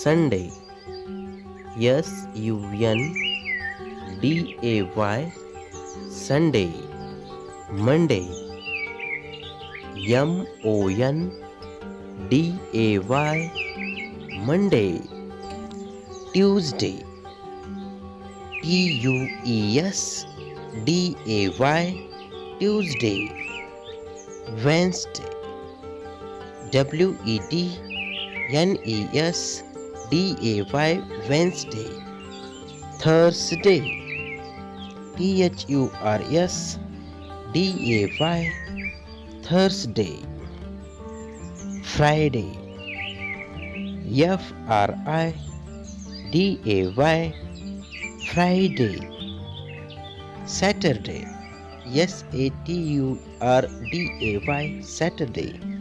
Sunday. Sunday. Sunday. Monday. Monday. Monday. Tuesday. Tuesday. Tuesday. Wednesday. Wednesday. Wednesday. Thursday. Thursday. Thursday. Friday. Friday. Friday. Saturday. Saturday. Saturday.